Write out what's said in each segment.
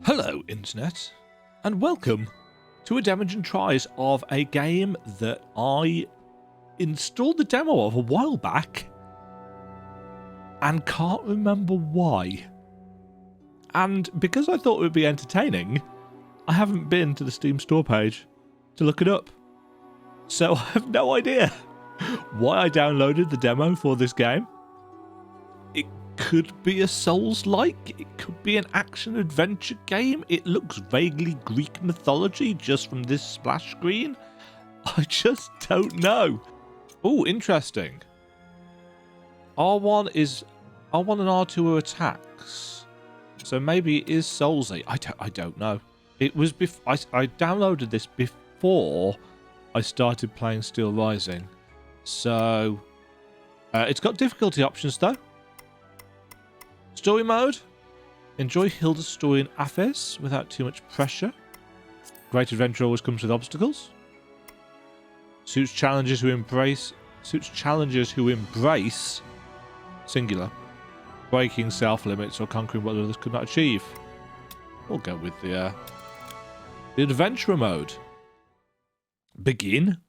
Hello, Internet, and welcome to a Demajen tries of a game that I installed the demo of a while back and can't remember why. And because I thought it would be entertaining, I haven't been to the Steam store page to look it up. So I have no idea why I downloaded the demo for this game. It could be a Souls-like, it could be an action-adventure game. It looks vaguely Greek mythology just from this splash screen. I just don't know. Oh, interesting. R1 and R2 are attacks, so maybe it is Souls-y. I don't know. It was I downloaded this before I started playing Steel Rising, so it's got difficulty options though. Story mode. Enjoy Hilda's story in Athens without too much pressure. Great adventure always comes with obstacles. Suits challengers who embrace singular, breaking self-limits or conquering what others could not achieve. We'll go with the adventurer mode. Begin.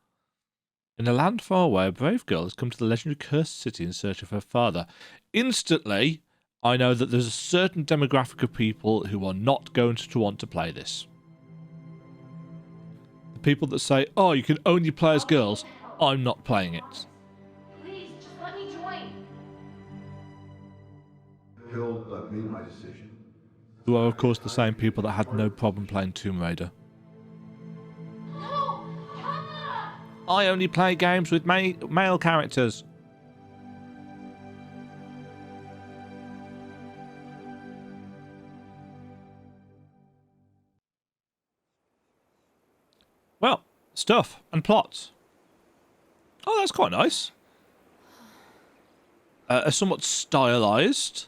In a land far away, a brave girl has come to the legendary cursed city in search of her father. Instantly, I know that there's a certain demographic of people who are not going to want to play this. The people that say, oh, you can only play as girls, I'm not playing it. Please, just let me join. I've made my decision. Who are, of course, the same people that had no problem playing Tomb Raider. No! Papa! I only play games with male characters. Well, stuff and plots. Oh, that's quite nice. A somewhat stylized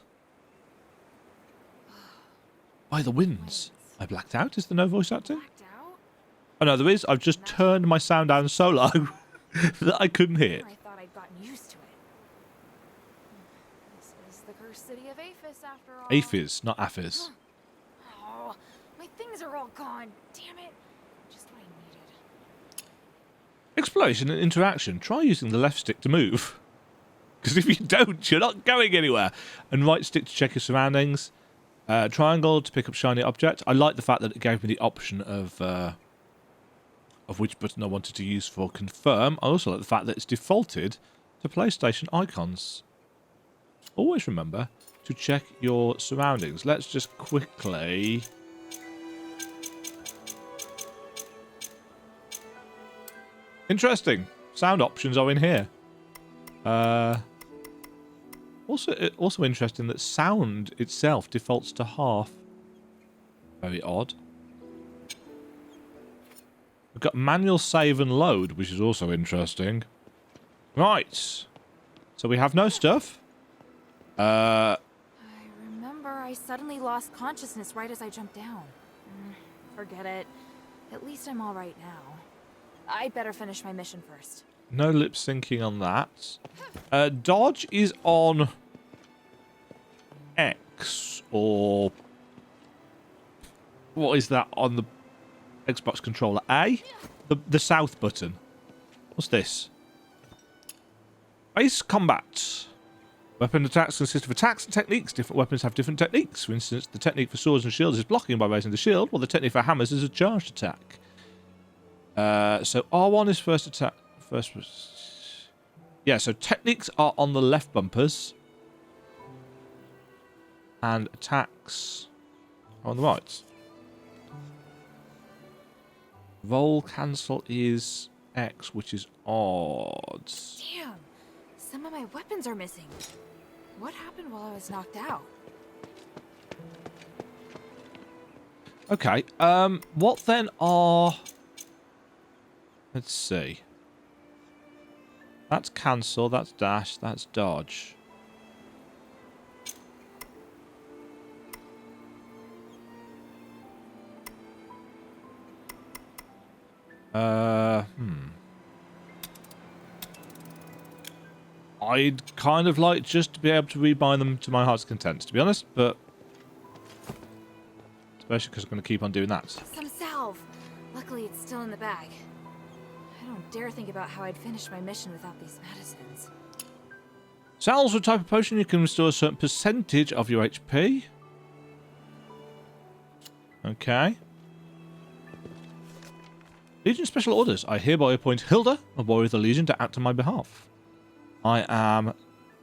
by the winds. I blacked out. Is there no voice acting? Blacked out? Oh no, there is. I've just turned my sound down so low that I couldn't hear it. I thought I'd gotten used to it. This is the cursed city of Aphis, after all. Aphiz, not Aphiz. Oh, my things are all gone. Damn it. Just what I needed. Exploration and interaction. Try using the left stick to move. Because if you don't, you're not going anywhere. And right stick to check your surroundings. Triangle to pick up shiny object. I like the fact that it gave me the option of which button I wanted to use for confirm. I also like the fact that it's defaulted to PlayStation icons. Always remember to check your surroundings. Let's just quickly... Interesting. Sound options are in here. Also interesting that sound itself defaults to half. Very odd. We've got manual save and load, which is also interesting. Right. So we have no stuff. I remember I suddenly lost consciousness right as I jumped down. Forget it. At least I'm all right now. I'd better finish my mission first. No lip syncing on that. Dodge is on X, or what is that on the Xbox controller? A? The south button. What's this? Base combat. Weapon attacks consist of attacks and techniques. Different weapons have different techniques. For instance, the technique for swords and shields is blocking by raising the shield, while the technique for hammers is a charged attack. So R1 is first attack. Yeah, so techniques are on the left bumpers. And attacks are on the right. Roll cancel is X, which is odd. Damn. Some of my weapons are missing. What happened while I was knocked out? Okay, what then are... Let's see. That's cancel, that's dash, that's dodge. I'd kind of like just to be able to rebind them to my heart's content, to be honest, but Especially because I'm going to keep on doing that. Some salve. Luckily, it's still in the bag. I don't dare think about how I'd finish my mission without these medicines. Salves are a type of potion you can restore a certain percentage of your HP. Okay. Legion Special Orders. I hereby appoint Hilda, a warrior of the Legion, to act on my behalf. I am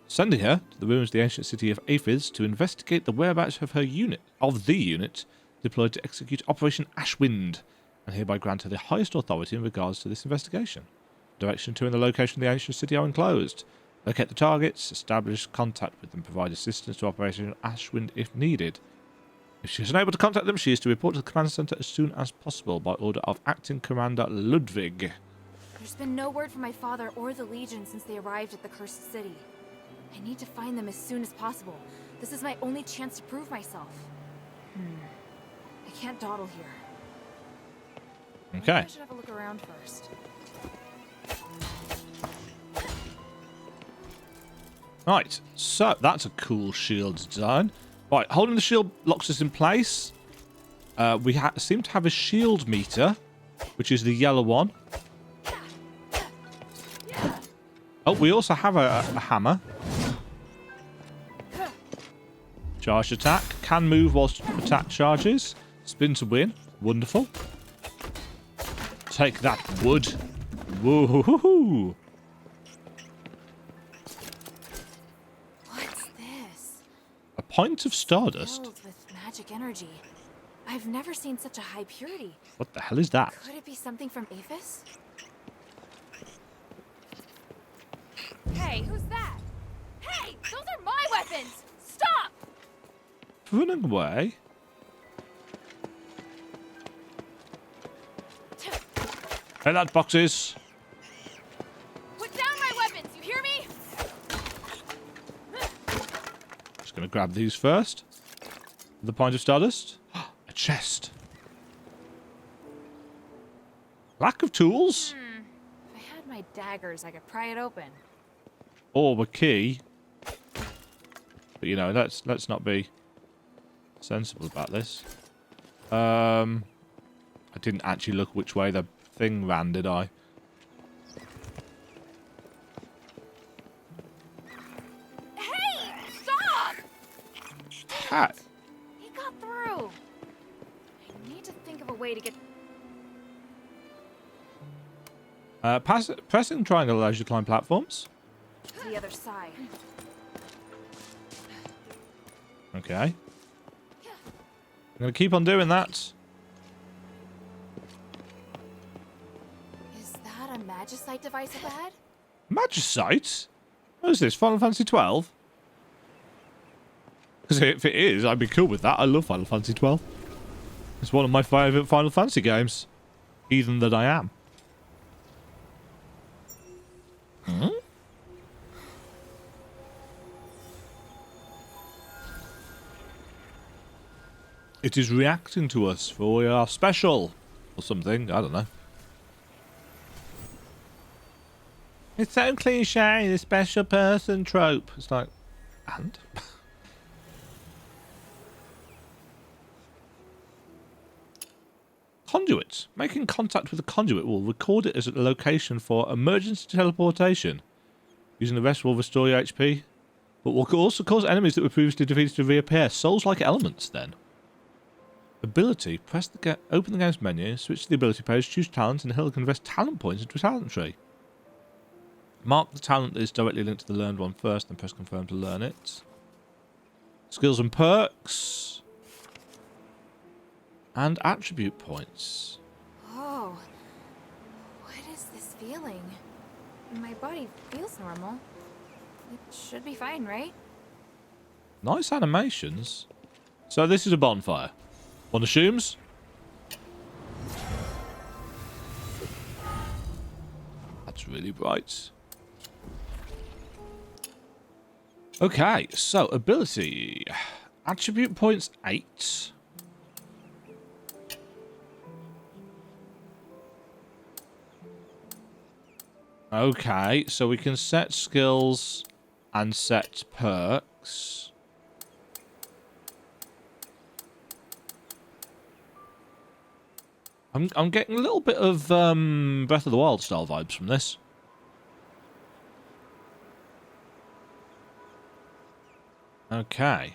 sending her to the ruins of the ancient city of Aphids to investigate the whereabouts of the unit deployed to execute Operation Ashwind, and hereby grant her the highest authority in regards to this investigation. Direction to and the location of the ancient city are enclosed. Locate the targets, establish contact with them, provide assistance to Operation Ashwind if needed. If she is unable to contact them, she is to report to the command center as soon as possible by order of Acting Commander Ludwig. There's been no word from my father or the Legion since they arrived at the Cursed City. I need to find them as soon as possible. This is my only chance to prove myself. I can't dawdle here. Okay. I should have a look around first. Right, so that's a cool shield design. Right, holding the shield locks us in place. We seem to have a shield meter, which is the yellow one. Oh, we also have a hammer. Charge attack. Can move whilst attack charges. Spin to win. Wonderful. Take that, wood. Woohoo! What's this? A point of stardust. Filled with magic energy. I've never seen such a high purity. What the hell is that? Could it be something from Aphis? Hey, who's that? Hey, those are my weapons! Stop! Running away. Hey, that boxes. Put down my weapons, you hear me? Just going to grab these first. The point of stardust. A chest. Lack of tools. If I had my daggers, I could pry it open. Or a key. But you know, let's not be sensible about this. I didn't actually look which way the thing ran, did I? Hey! Stop! Hat. He got through. I need to think of a way to get... Pressing triangle allows you to climb platforms. to the other side. Okay. I'm going to keep on doing that. Is that a magicite device up ahead? Magicite? What is this, Final Fantasy 12? Because if it is, I'd be cool with that. I love Final Fantasy 12. It's one of my favourite Final Fantasy games. Heathen that I am. Hmm? It is reacting to us, for we are special. Or something, I don't know. It's so cliche, the special person trope. It's like, and? Conduit. Making contact with a conduit will record it as a location for emergency teleportation. Using the rest will restore your HP, but will also cause enemies that were previously defeated to reappear. Souls-like elements, then. Ability. Press the open the game's menu, switch to the ability page, choose talent, and Hill can invest talent points into a talent tree. Mark the talent that is directly linked to the learned one first, then press confirm to learn it. Skills and perks. And attribute points. Oh. What is this feeling? My body feels normal. It should be fine, right? Nice animations. So this is a bonfire. One assumes. That's really bright. Okay, so ability. Attribute points 8. Okay, so we can set skills and set perks. I'm getting a little bit of Breath of the Wild style vibes from this. Okay.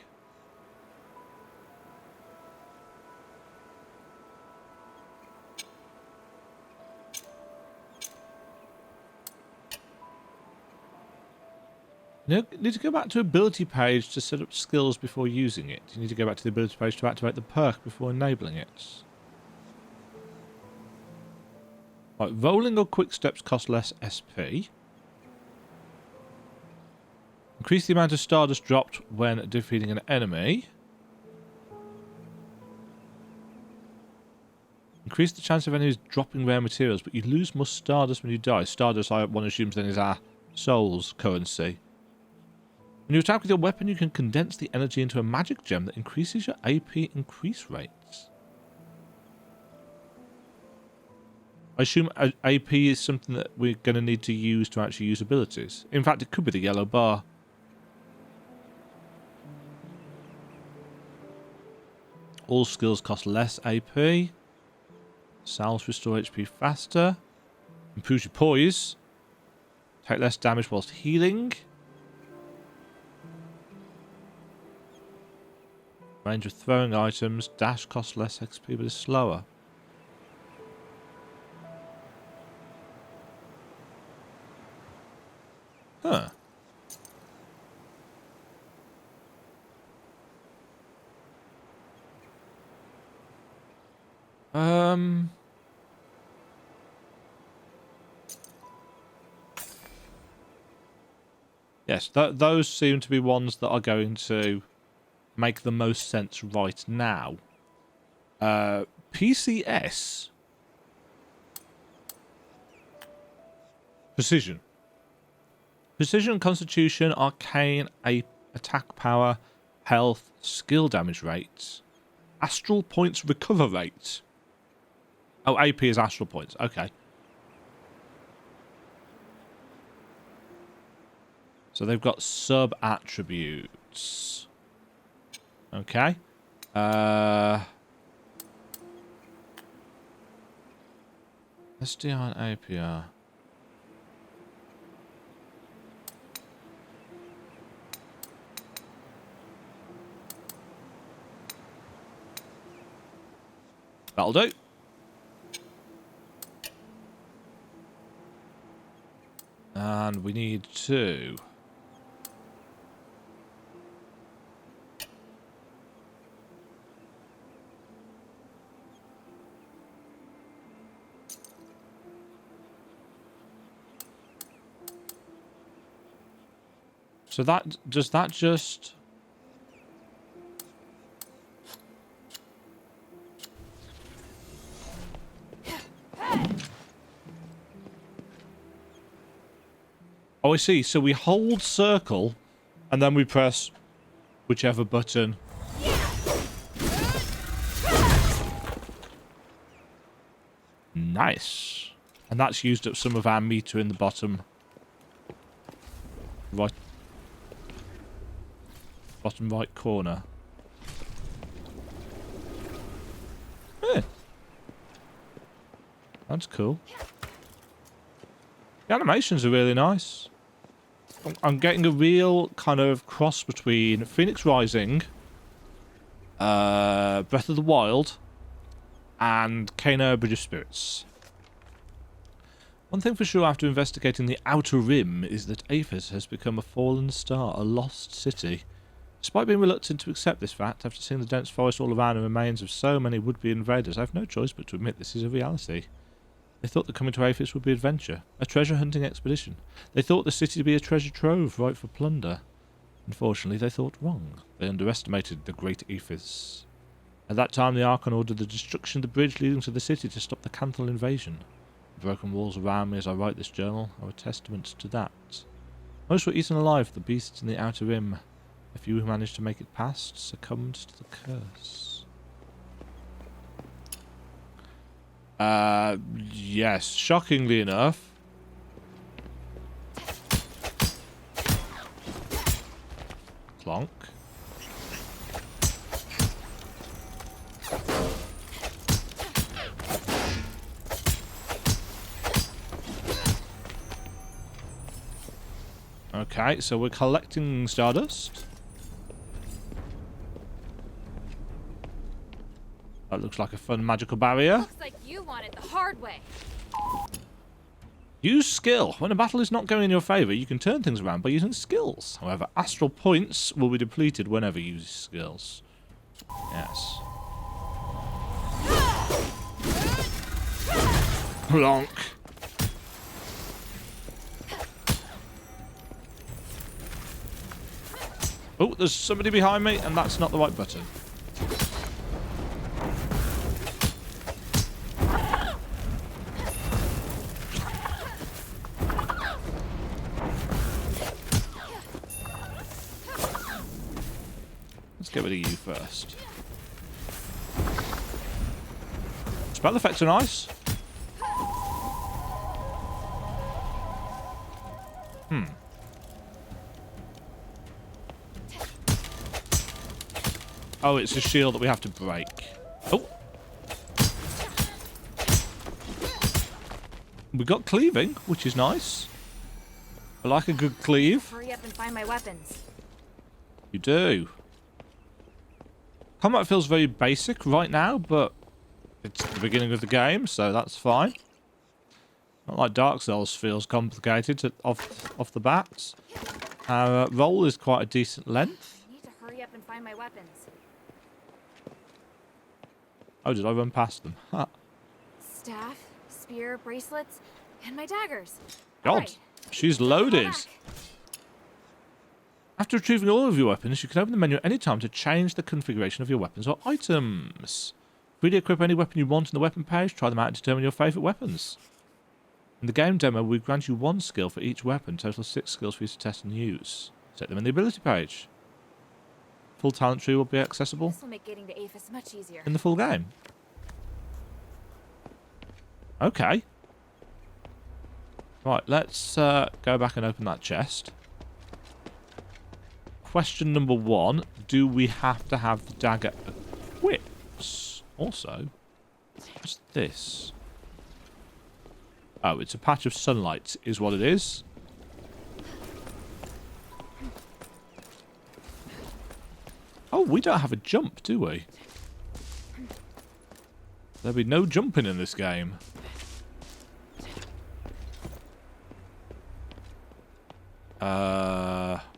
You need to go back to ability page to set up skills before using it. You need to go back to the ability page to activate the perk before enabling it. Right, rolling or quick steps cost less SP. Increase the amount of stardust dropped when defeating an enemy. Increase the chance of enemies dropping rare materials, but you lose more stardust when you die. Stardust, one assumes, then is our souls currency. When you attack with your weapon, you can condense the energy into a magic gem that increases your AP increase rates. I assume AP is something that we're going to need to use to actually use abilities. In fact, it could be the yellow bar. All skills cost less AP. Salves restore HP faster. Improves your poise. Take less damage whilst healing. Range of throwing items. Dash costs less XP but is slower. Huh. Yes, those seem to be ones that are going to make the most sense right now. PCS. Precision. Precision, Constitution, Arcane, Attack Power, Health, Skill Damage rates. Astral Points Recover rate. Oh, AP is Astral Points. Okay. So they've got sub-attributes. Okay. SDI and APR. That'll do. And we need to... So does that just... Oh, I see. So we hold circle, and then we press whichever button. Nice. And that's used up some of our meter in the bottom right corner. Eh. That's cool. The animations are really nice. I'm getting a real kind of cross between Phoenix Rising, Breath of the Wild, and Kena Bridge of Spirits. One thing for sure after investigating the Outer Rim is that Aphis has become a fallen star, a lost city. Despite being reluctant to accept this fact, after seeing the dense forest all around and remains of so many would-be invaders, I have no choice but to admit this is a reality. They thought that coming to Aphis would be adventure, a treasure-hunting expedition. They thought the city to be a treasure trove ripe for plunder. Unfortunately, they thought wrong. They underestimated the great Aphis. At that time, the Archon ordered the destruction of the bridge leading to the city to stop the Canthal invasion. The broken walls around me as I write this journal are a testament to that. Most were eaten alive, the beasts in the Outer Rim. A few who managed to make it past succumbed to the curse. Yes, shockingly enough. Clonk. Okay, so we're collecting stardust. That looks like a fun magical barrier. Looks like you want it the hard way. Use skill. When a battle is not going in your favour, you can turn things around by using skills. However, astral points will be depleted whenever you use skills. Yes. Plonk. Oh, there's somebody behind me, and that's not the right button. Let's get rid of you first. Spell effects are nice. Oh, it's a shield that we have to break. Oh. We got cleaving, which is nice. I like a good cleave. Hurry up and find my weapons. You do. Combat feels very basic right now, but it's the beginning of the game, so that's fine. Not like Dark Souls feels complicated off the bat. Our roll is quite a decent length. I need to hurry up and find my weapons. Oh, did I run past them? Ha. Staff, spear, bracelets, and my daggers. God, Alright, she's fall loaded. back. After retrieving all of your weapons, you can open the menu at any time to change the configuration of your weapons or items. Freely equip any weapon you want in the weapon page. Try them out and determine your favourite weapons. In the game demo, we grant you 1 skill for each weapon, total 6 skills for you to test and use. Set them in the ability page. Full talent tree will be accessible This will make getting to Aphis much easier. in the full game. Okay. Right, let's go back and open that chest. Question number 1. Do we have to have the dagger equipped? Also, what's this? Oh, it's a patch of sunlight is what it is. Oh, we don't have a jump, do we? There'll be no jumping in this game.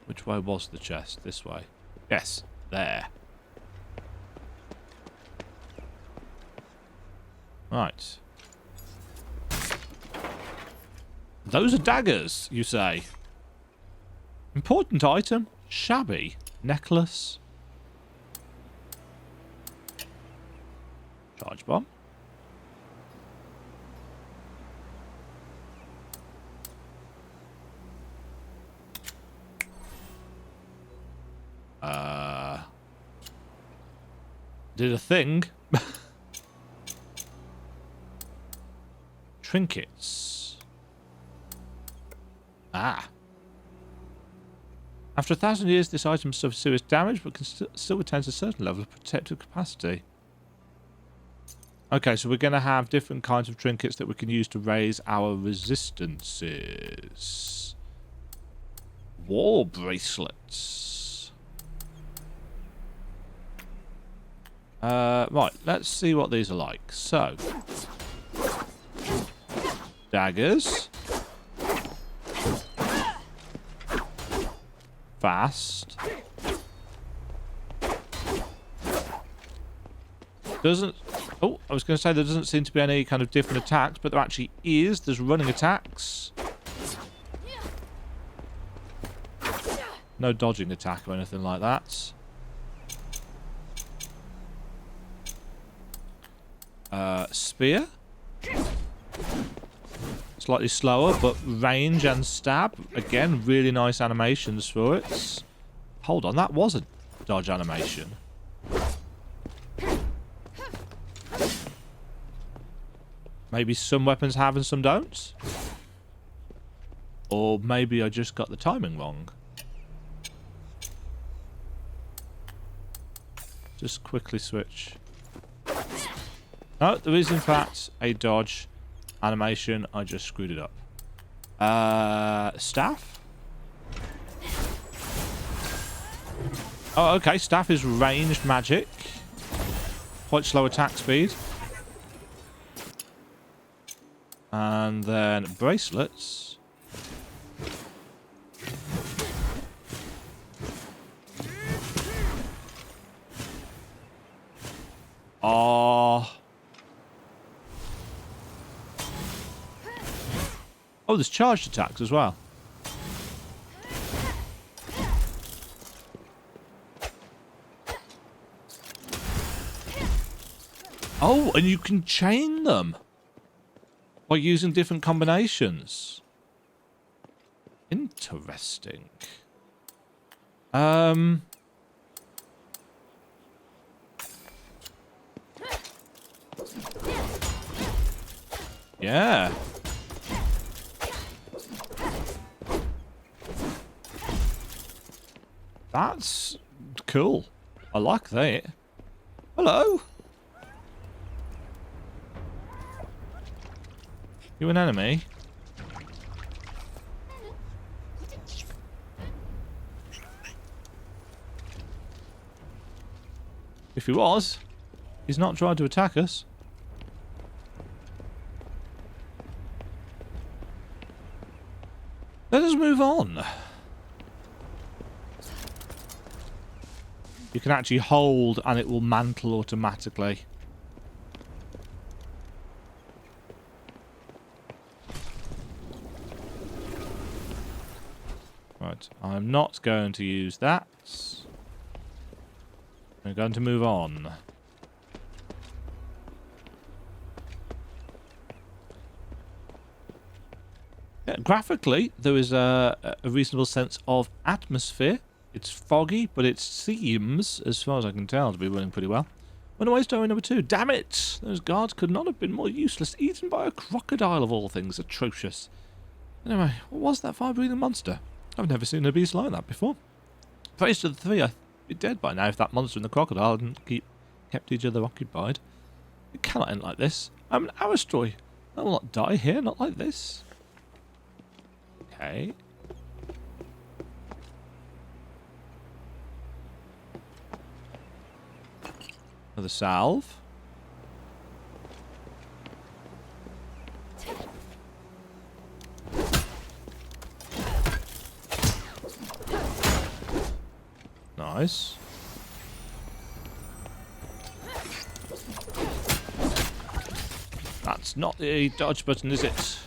Which way was the chest? This way. Yes, there. Right. Those are daggers, you say? Important item. Shabby. Necklace. Charge bomb. Did a thing. Trinkets. Ah. After 1,000 years, this item suffers serious damage, but can still retains a certain level of protective capacity. Okay, so we're going to have different kinds of trinkets that we can use to raise our resistances. War bracelets. Right, let's see what these are like. So, daggers. Fast. Doesn't... Oh, I was going to say there doesn't seem to be any kind of different attacks, but there actually is. There's running attacks. No dodging attack or anything like that. Spear. Slightly slower, but range and stab. Again, really nice animations for it. Hold on, that was a dodge animation. Maybe some weapons have and some don't. Or maybe I just got the timing wrong. Just quickly switch. No, there is in fact a dodge animation. I just screwed it up. Staff? Oh, okay. Staff is ranged magic. Quite slow attack speed. And then bracelets. Oh, there's charged attacks as well. Oh, and you can chain them by using different combinations. Interesting. Yeah. That's cool. I like that. Hello. You an enemy? If he was, he's not trying to attack us. Let us move on. You can actually hold and it will mantle automatically. Right, I'm not going to use that. I'm going to move on. Yeah, graphically, there is a reasonable sense of atmosphere. It's foggy, but it seems, as far as I can tell, to be running pretty well. Runaway story number 2. Damn it! Those guards could not have been more useless. Eaten by a crocodile of all things. Atrocious. Anyway, what was that fire-breathing monster? I've never seen a beast like that before. Praise to the three, I'd be dead by now if that monster and the crocodile hadn't kept each other occupied. It cannot end like this. I'm an hour story. I will not die here, not like this. Okay. Another salve. Nice. That's not the dodge button, is it?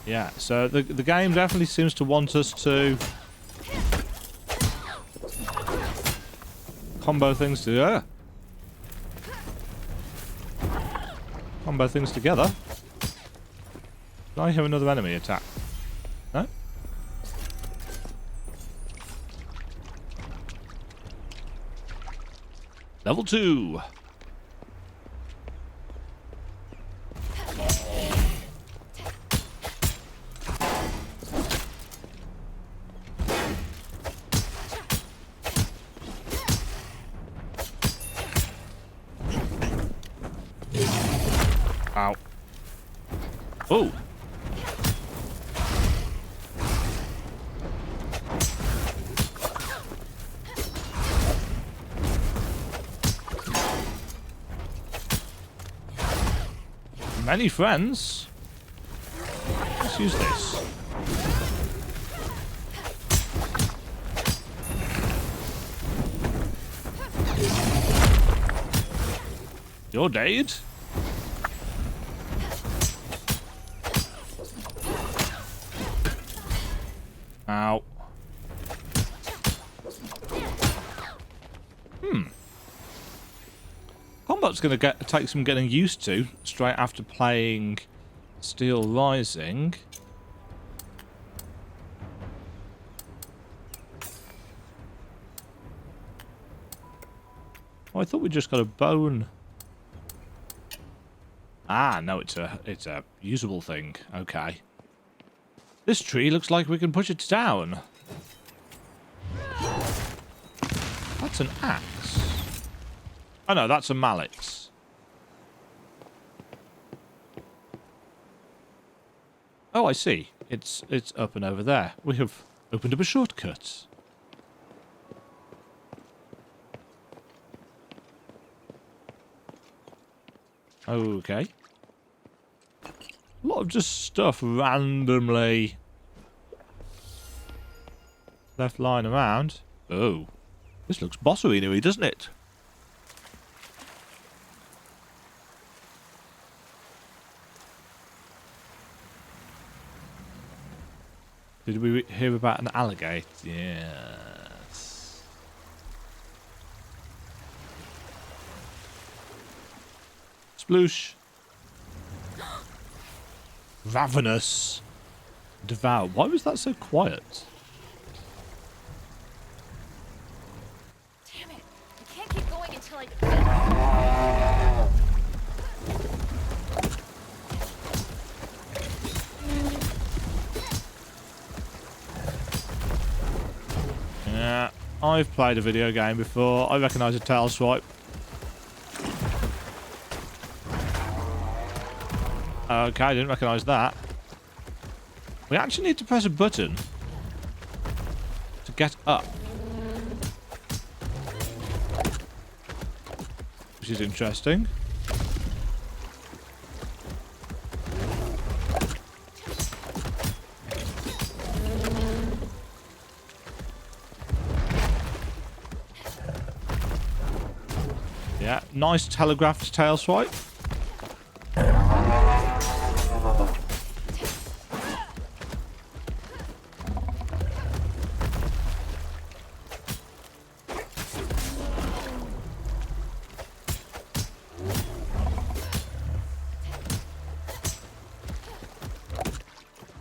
Yeah, so the game definitely seems to want us to combo things together. Combo things together. Did I hear another enemy attack? No? Level 2. Ow. Oh. Many friends. Let's use this. You're dead. Ow. Combat's going to take some getting used to straight after playing Steel Rising. Oh, I thought we just got a bone. Ah, no, it's a usable thing. Okay. This tree looks like we can push it down. That's an axe. Oh no, that's a mallet. Oh, I see. It's up and over there. We have Opened up a shortcut. Okay. A lot of just stuff randomly left lying around. Oh. This looks boss arena-y, doesn't it? Did we hear about an alligator? Yes. Sploosh. Ravenous. Devour. Why was that so quiet? Damn it! I can't keep going until I. Yeah, I've played a video game before. I recognise a tail swipe. Okay, I didn't recognise that. We actually need to press a button to get up. Which is interesting. Yeah, nice telegraphed tail swipe.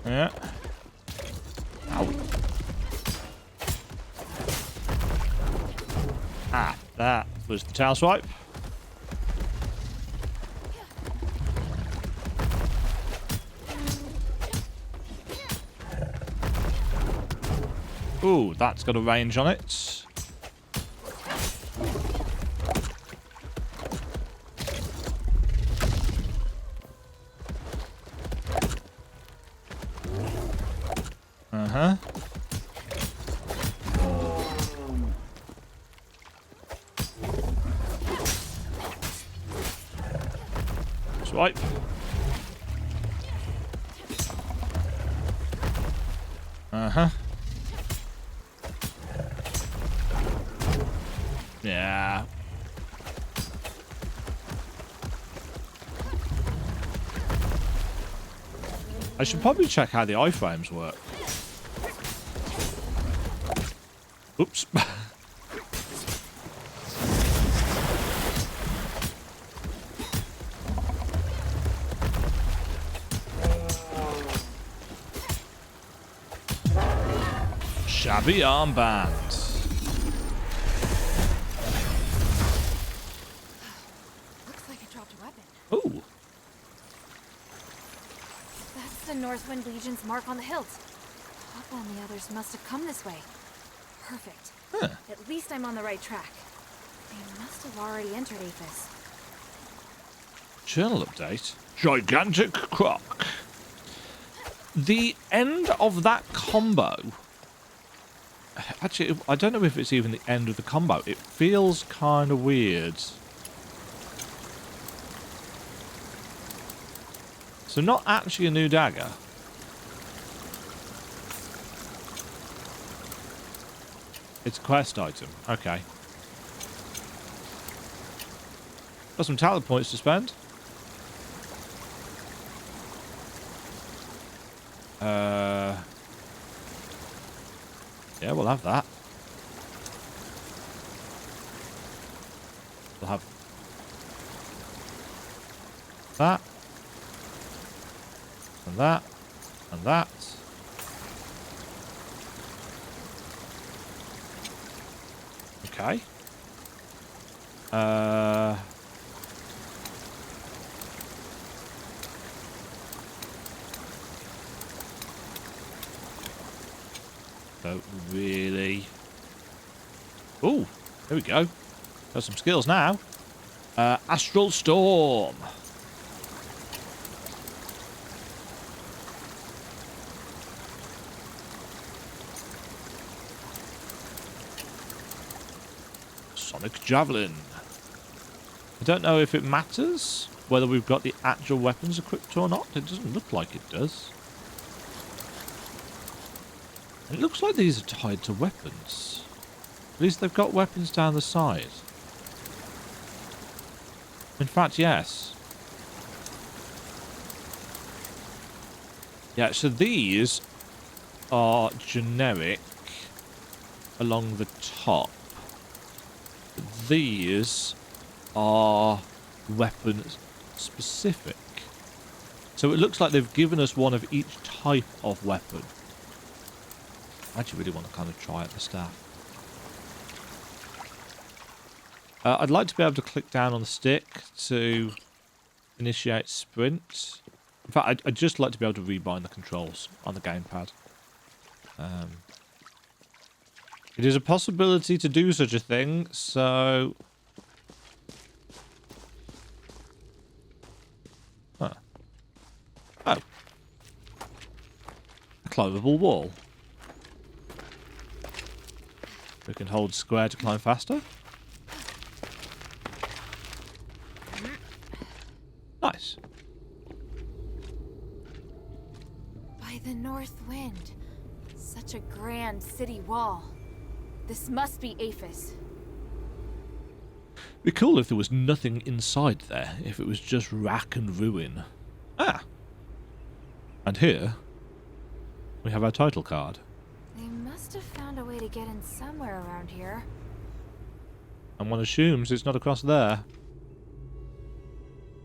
Yeah. Ow. Ah, that was the tail swipe. Ooh, that's got a range on it. Uh-huh. Swipe. Uh-huh. Yeah. I should probably check how the iframes work. Oops. Shabby armband. Looks like I dropped a weapon. Ooh. That's the Northwind Legion's mark on the hilt. Papa and the others must have come this way. Perfect. Huh. At least I'm on the right track. They must have already entered Aphis. Journal update. Gigantic croc. The end of that combo. Actually, I don't know if it's even the end of the combo. It feels kind of weird. So not actually a new dagger. It's a quest item. Okay. Got some talent points to spend. Yeah, we'll have that. We'll have that. And that. And that. Okay. Don't really. Ooh, there we go. Got some skills now. Astral Storm. Sonic Javelin. I don't know if it matters whether we've got the actual weapons equipped or not. It doesn't look like it does. It looks like these are tied to weapons. At least they've got weapons down the side. In fact, yes. Yeah, so these are generic along the top. These are weapon specific. So it looks like they've given us one of each type of weapon. I actually really want to kind of try out the staff. I'd like to be able to click down on the stick to initiate sprint. In fact, I'd just like to be able to rebind the controls on the gamepad. It is a possibility to do such a thing, so... Huh. Oh. A climbable wall. We can hold square to climb faster. Nice. By the north wind. Such a grand city wall. This must be Aphis. It'd be cool if there was nothing inside there, if it was just rack and ruin. Ah! And here, we have our title card. They must have found a way to get in somewhere around here. And one assumes it's not across there.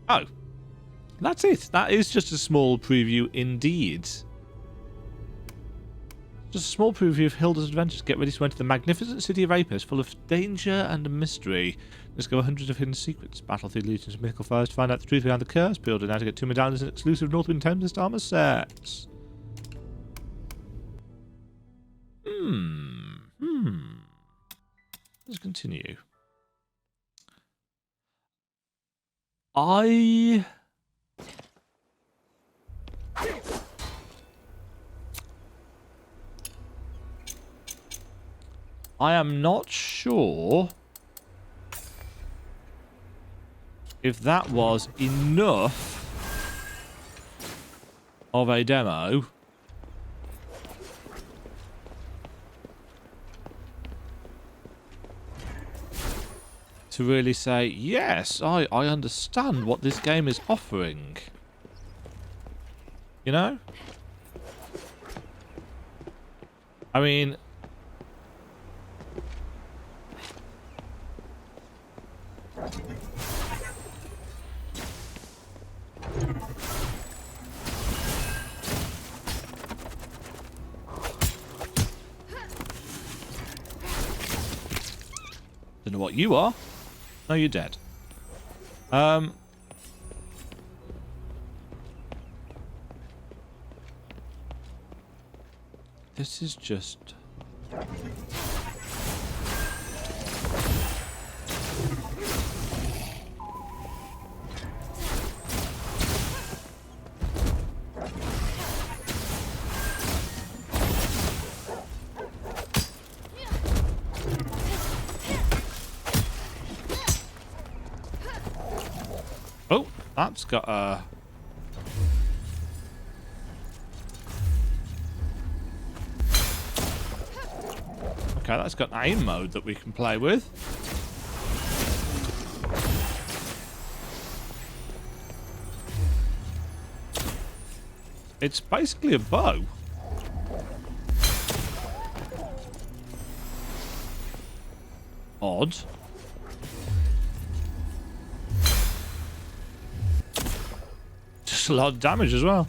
Oh. That's it. That is just a small preview indeed. Just a small preview of Hilda's adventures. Get ready to enter the magnificent city of Apis, full of danger and mystery. Discover hundreds of hidden secrets. Battle through legions of mythical foes to find out the truth behind the curse. Build and how to get 2 medallions and exclusive Northwind Tempest armor sets. Let's continue. I am not sure if that was enough of a demo to really say, yes, I understand what this game is offering. You know? I mean... Don't know what you are. No, you're dead. This is just... Oh, that's got a... Okay, that's got an aim mode that we can play with. It's basically a bow. Odd. Just a lot of damage as well.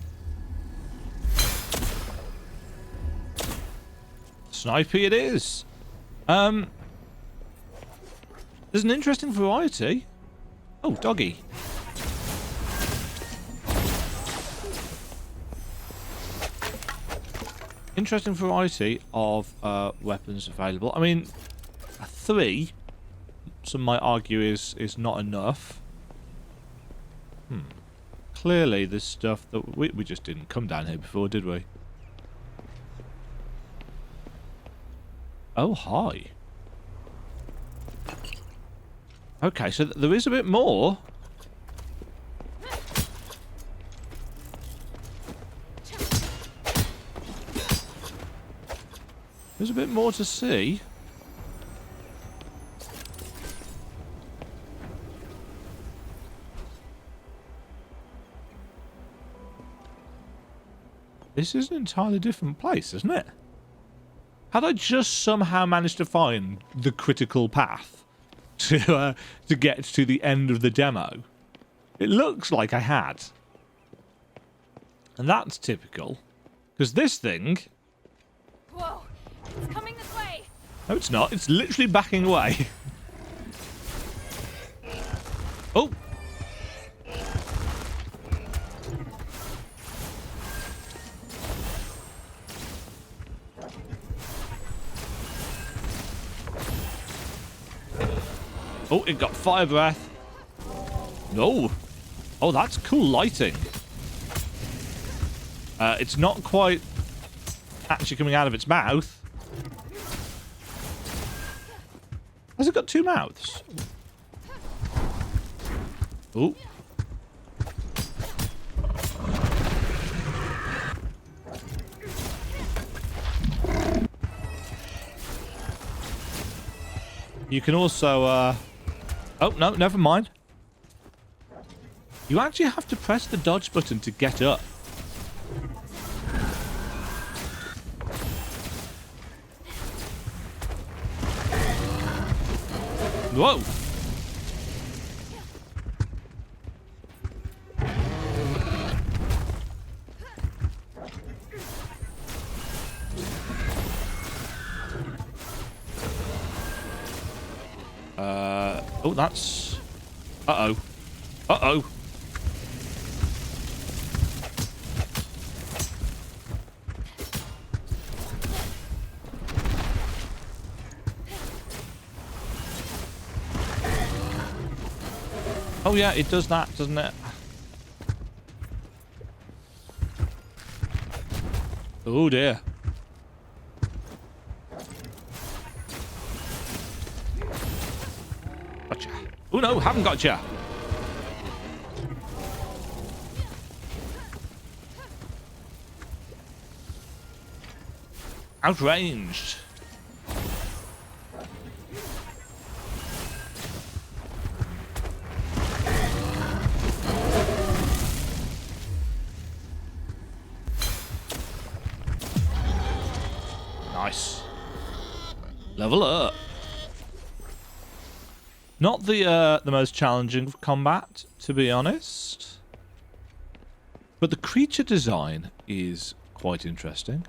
Snipey it is. There's an interesting variety. Oh, doggy. Interesting variety of weapons available. I mean, 3, some might argue is not enough. Clearly there's stuff that we just didn't come down here before, did we? Oh, hi. Okay, so there is a bit more. There's a bit more to see. This is an entirely different place, isn't it? Had I just somehow managed to find the critical path to get to the end of the demo? It looks like I had. And that's typical. Because this thing... Whoa, it's coming this way. No, it's not. It's literally backing away. Oh! Oh, it got fire breath. No. Oh, that's cool lighting. It's not quite actually coming out of its mouth. Has it got two mouths? Oh. You can also, oh, no, never mind. You actually have to press the dodge button to get up. Whoa! Oh, that's... Uh-oh. Uh-oh. Oh yeah, it does that, doesn't it? Oh dear. Gotcha. Oh no, haven't gotcha. Outranged. Nice. Level up. Not the most challenging combat, to be honest. But the creature design is quite interesting.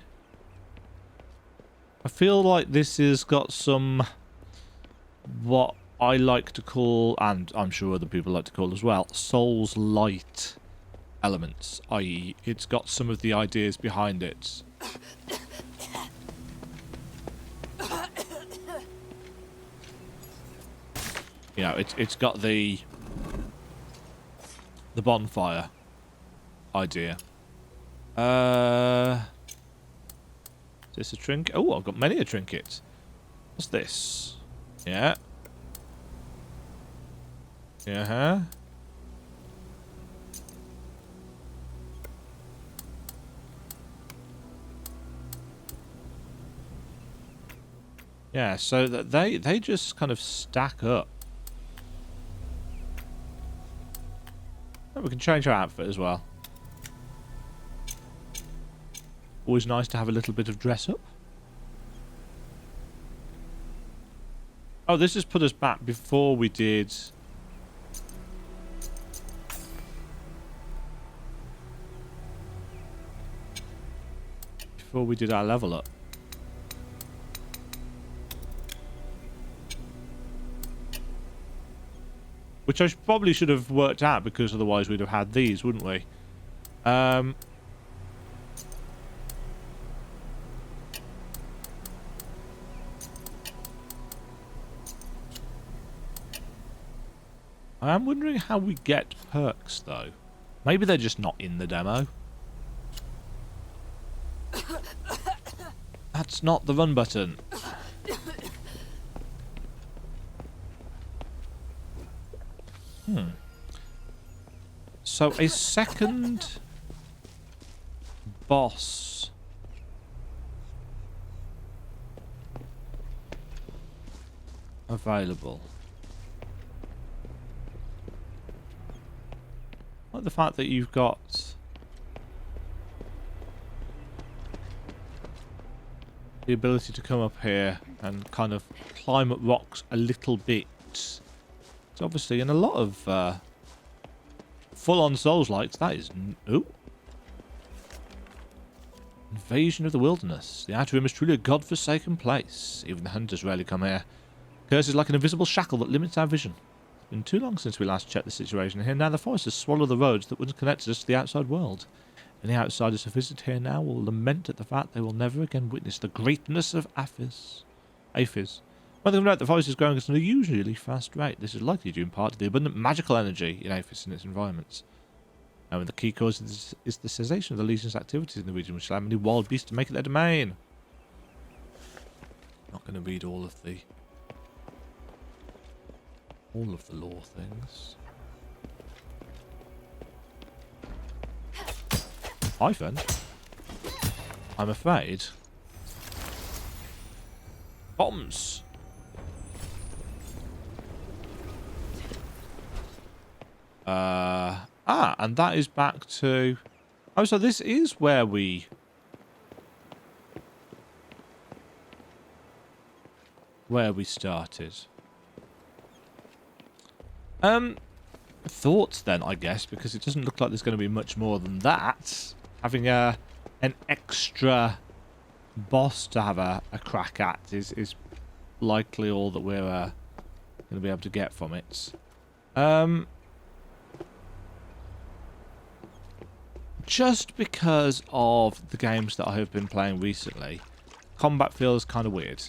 I feel like this has got some, what I like to call, and I'm sure other people like to call as well, SOULS-LITE elements, i.e. it's got some of the ideas behind it. You know, it's got the bonfire idea. Is this a trinket? Oh, I've got many a trinket. What's this? Yeah. Yeah. Yeah, so that they just kind of stack up. Oh, we can change our outfit as well. Always nice to have a little bit of dress up. Oh, this has put us back before we did... before we did our level up. Which I probably should have worked out, because otherwise we'd have had these, wouldn't we? I am wondering how we get perks, though. Maybe they're just not in the demo. That's not the run button. So a second boss available. Like the fact that you've got the ability to come up here and kind of climb up rocks a little bit. It's obviously in a lot of full-on Souls-likes. That is... Ooh. Invasion of the Wilderness. The Outer Rim is truly a god-forsaken place. Even the hunters rarely come here. Curse is like an invisible shackle that limits our vision. It's been too long since we last checked the situation here. Now the forest has swallowed the roads that would connect us to the outside world. Any outsiders who visit here now will lament at the fact they will never again witness the greatness of Apis. Whether or not the forest is growing at an unusually fast rate, this is likely due in part to the abundant magical energy in Apis and its environments. And the key cause is the cessation of the Legion's activities in the region, which allow many wild beasts to make it their domain. Not going to read all of the lore things. Hi, friend. I'm afraid. Bombs. And that is back to... Oh, so this is where we... started. Thoughts then, I guess, because it doesn't look like there's going to be much more than that. Having an extra boss to have a crack at is likely all that we're going to be able to get from it. Just because of the games that I have been playing recently, combat feels kind of weird.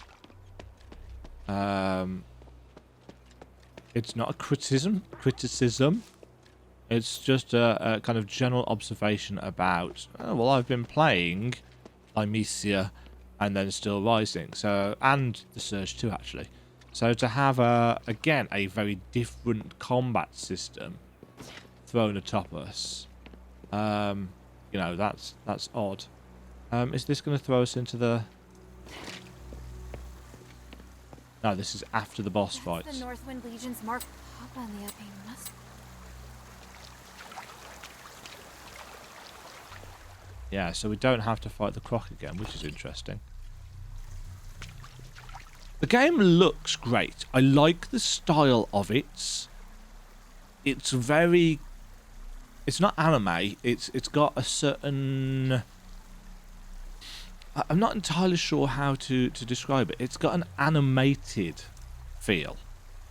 It's not a criticism. It's just a kind of general observation about, oh, well, I've been playing Limisia and then Still Rising, so, and the Surge 2 actually. So to have again a very different combat system thrown atop us, you know, that's odd. Is this going to throw us into the... No, this is after the boss fight. The Northwind Legion's mark up on the upping must... Yeah, so we don't have to fight the croc again, which is interesting. The game looks great. I like the style of it. It's very... It's not anime. It's got a certain... I'm not entirely sure how to describe it. It's got an animated feel.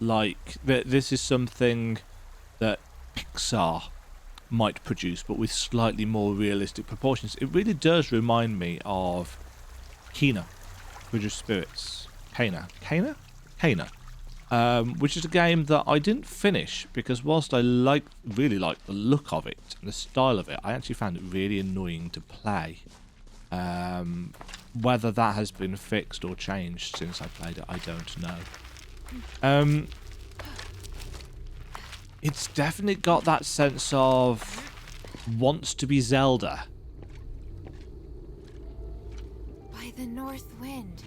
Like, this is something that Pixar might produce, but with slightly more realistic proportions. It really does remind me of Kena, Bridge of Spirits. Kena, which is a game that I didn't finish because whilst I really liked the look of it and the style of it, I actually found it really annoying to play. Whether that has been fixed or changed since I played it, I don't know. It's definitely got that sense of wants to be Zelda. By the North Wind.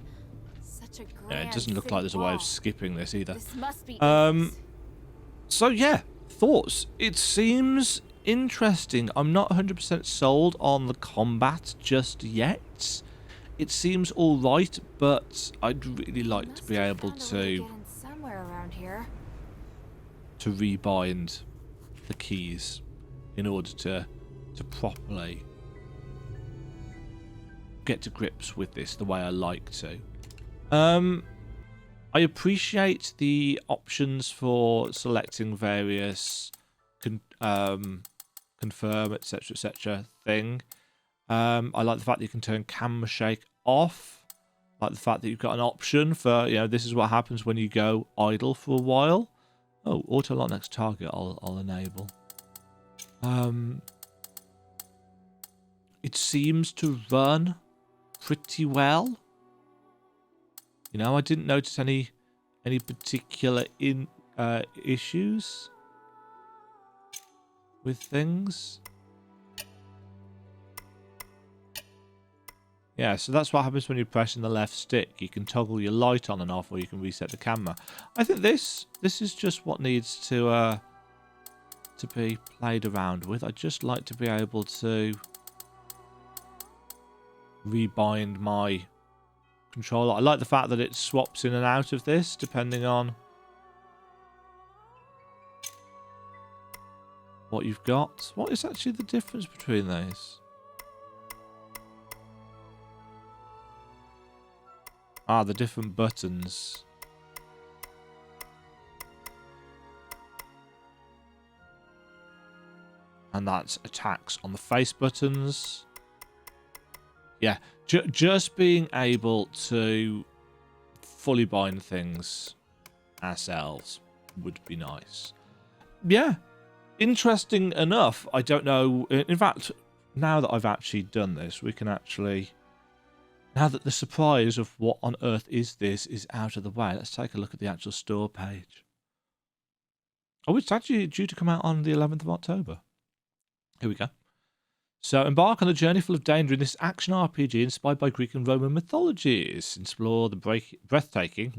Such a grand Yeah, it doesn't look like there's a way of wall. skipping this either. This must be So yeah, thoughts. It seems interesting. I'm not 100% sold on the combat just yet. It seems alright, but I'd really like to be able to somewhere around here. rebind the keys in order to properly get to grips with this the way I like to. I appreciate the options for selecting various confirm, etc., thing. I like the fact that you can turn camera shake off. I like the fact that you've got an option for, you know, this is what happens when you go idle for a while. Oh, auto lock next target I'll enable. It seems to run pretty well. You know, I didn't notice any particular issues. with things. Yeah, so that's what happens when you're pressing the left stick. You can toggle your light on and off, or you can reset the camera. I think this is just what needs to be played around with. I'd just like to be able to rebind my controller. I like the fact that it swaps in and out of this depending on what you've got. What is actually the difference between those? Ah, the different buttons. And that's attacks on the face buttons. Yeah, just being able to fully bind things ourselves would be nice. Yeah, interesting enough. I don't know. In fact, now that I've actually done this, we can actually... Now that the surprise of what on earth is this is out of the way, let's take a look at the actual store page. Oh, it's actually due to come out on the 11th of October. Here we go. So, embark on a journey full of danger in this action RPG inspired by Greek and Roman mythologies. Explore the breathtaking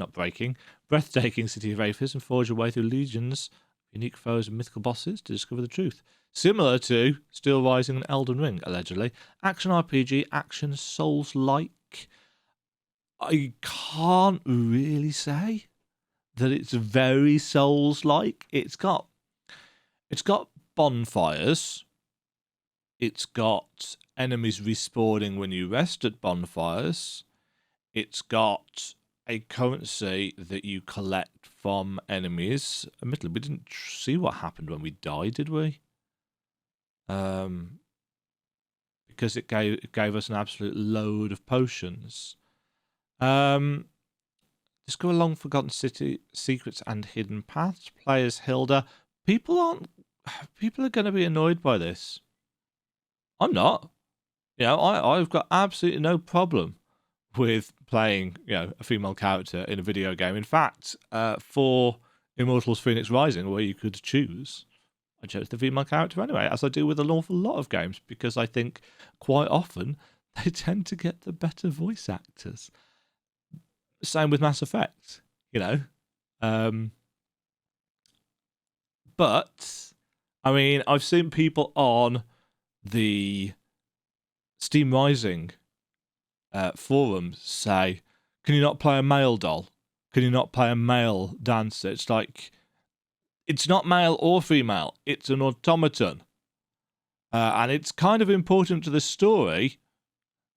city of Aphis and forge your way through legions of unique foes and mythical bosses to discover the truth. Similar to Steel Rising and Elden Ring, allegedly. Action RPG, action Souls-like. I can't really say that it's very Souls-like. It's got bonfires. It's got enemies respawning when you rest at bonfires. It's got a currency that you collect from enemies. Admittedly, we didn't see what happened when we died, did we? Because it gave us an absolute load of potions. Discover long forgotten city secrets and hidden paths. Players Hilda. People are going to be annoyed by this. I'm not. You know, I've got absolutely no problem with playing, you know, a female character in a video game. In fact, for Immortals Phoenix Rising, where you could choose, I chose the female character anyway, as I do with an awful lot of games, because I think quite often they tend to get the better voice actors. Same with Mass Effect, you know. But, I mean, I've seen people on the Steam Rising forums say, can you not play a male doll? Can you not play a male dancer? It's like, it's not male or female. It's an automaton. And it's kind of important to the story,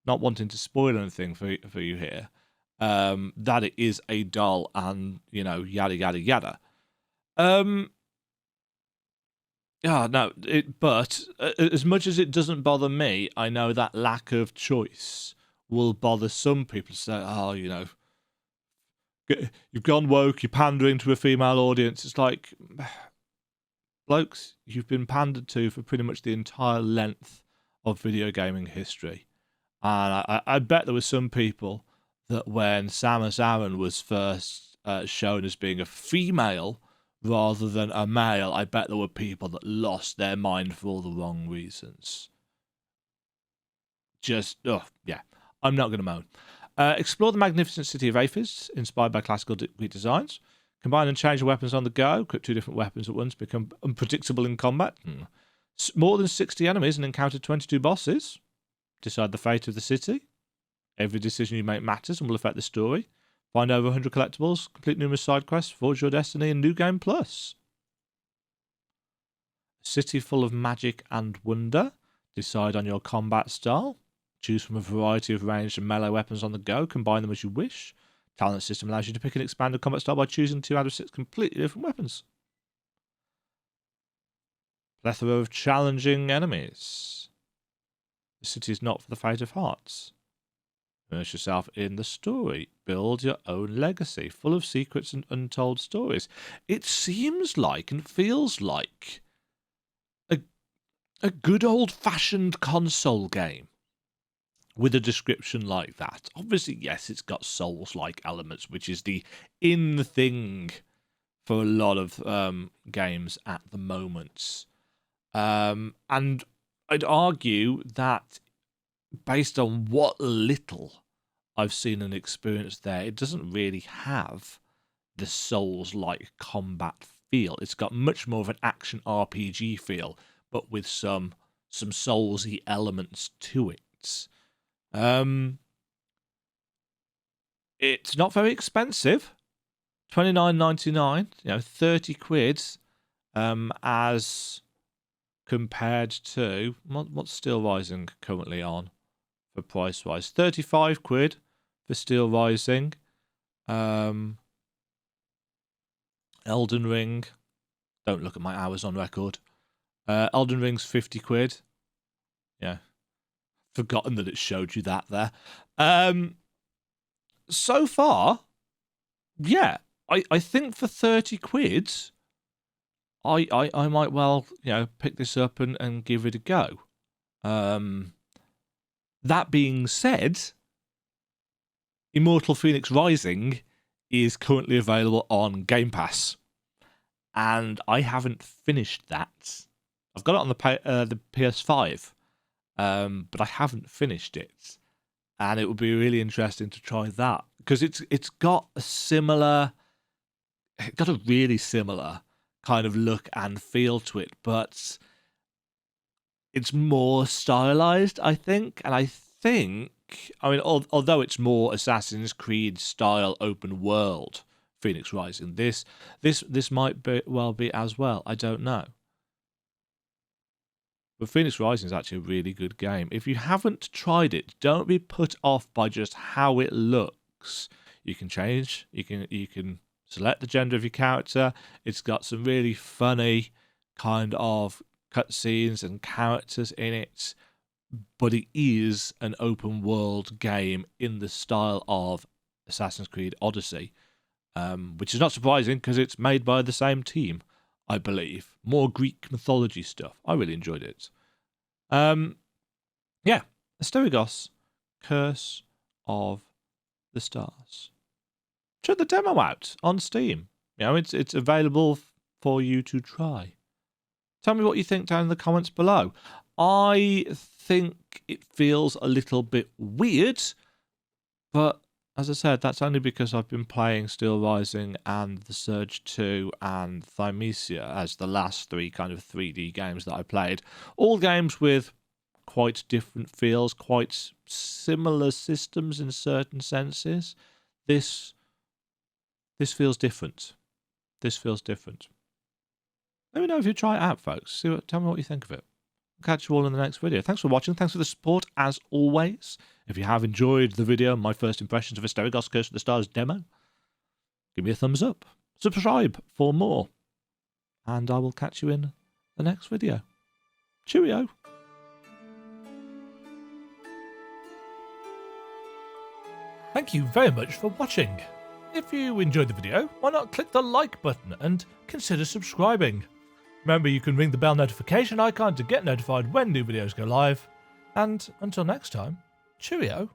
not wanting to spoil anything for you here, that it is a doll and, you know, yada, yada, yada. Yeah, no, but as much as it doesn't bother me, I know that lack of choice will bother some people. Say, oh, you know, you've gone woke, you're pandering to a female audience. It's like, blokes, you've been pandered to for pretty much the entire length of video gaming history. And I bet there were some people that when Samus Aran was first shown as being a female rather than a male, I bet there were people that lost their mind for all the wrong reasons. Yeah, I'm not going to moan. Explore the magnificent city of Aphis, inspired by classical Greek designs. Combine and change your weapons on the go. Equip 2 different weapons at once. Become unpredictable in combat. More than 60 enemies and encounter 22 bosses. Decide the fate of the city. Every decision you make matters and will affect the story. Find over 100 collectibles. Complete numerous side quests. Forge your destiny in New Game Plus. A city full of magic and wonder. Decide on your combat style. Choose from a variety of ranged and melee weapons on the go. Combine them as you wish. Talent system allows you to pick an expanded combat style by choosing 2 out of 6 completely different weapons. Plethora of challenging enemies. The city is not for the faint of hearts. Immerse yourself in the story. Build your own legacy, full of secrets and untold stories. It seems like and feels like a good old-fashioned console game with a description like that. Obviously, yes, it's got Souls-like elements, which is the in thing for a lot of games at the moment. And I'd argue that based on what little I've seen and experienced there, it doesn't really have the Souls-like combat feel. It's got much more of an action RPG feel, but with some Souls-y elements to it. It's not very expensive. $29.99, 30 quid, as compared to what's Steel Rising currently on for price wise? 35 quid for Steel Rising. Elden Ring. Don't look at my hours on record. Elden Ring's 50 quid. Yeah. Forgotten that it showed you that there. So far, yeah, I think for 30 quid, I might well, pick this up and give it a go. That being said, Immortal Phoenix Rising is currently available on Game Pass, and I haven't finished that. I've got it on the PS5, but I haven't finished it, and it would be really interesting to try that because it's got a really similar kind of look and feel to it, but it's more stylized, I think. And I mean, although it's more Assassin's Creed style open world, Phoenix Rising, this might well be as well. I don't know. But Phoenix Rising is actually a really good game. If you haven't tried it, don't be put off by just how it looks. You can change. You can select the gender of your character. It's got some really funny kind of cutscenes and characters in it, but it is an open world game in the style of Assassin's Creed Odyssey, which is not surprising because it's made by the same team, I believe. More Greek mythology stuff. I really enjoyed it. Yeah, Asterigos, Curse of the Stars. Check the demo out on Steam. It's available for you to try. Tell me what you think down in the comments below. I think it feels a little bit weird, but as I said, that's only because I've been playing Steel Rising and The Surge 2 and Thymesia as the last three kind of 3D games that I played. All games with quite different feels, quite similar systems in certain senses. This feels different. This feels different. Let me know if you try it out, folks. Tell me what you think of it. I'll catch you all in the next video. Thanks for watching. Thanks for the support, as always. If you have enjoyed the video, my first impressions of Asterigos Curse of the Stars demo, give me a thumbs up. Subscribe for more. And I will catch you in the next video. Cheerio. Thank you very much for watching. If you enjoyed the video, why not click the like button and consider subscribing. Remember, you can ring the bell notification icon to get notified when new videos go live. And until next time, cheerio.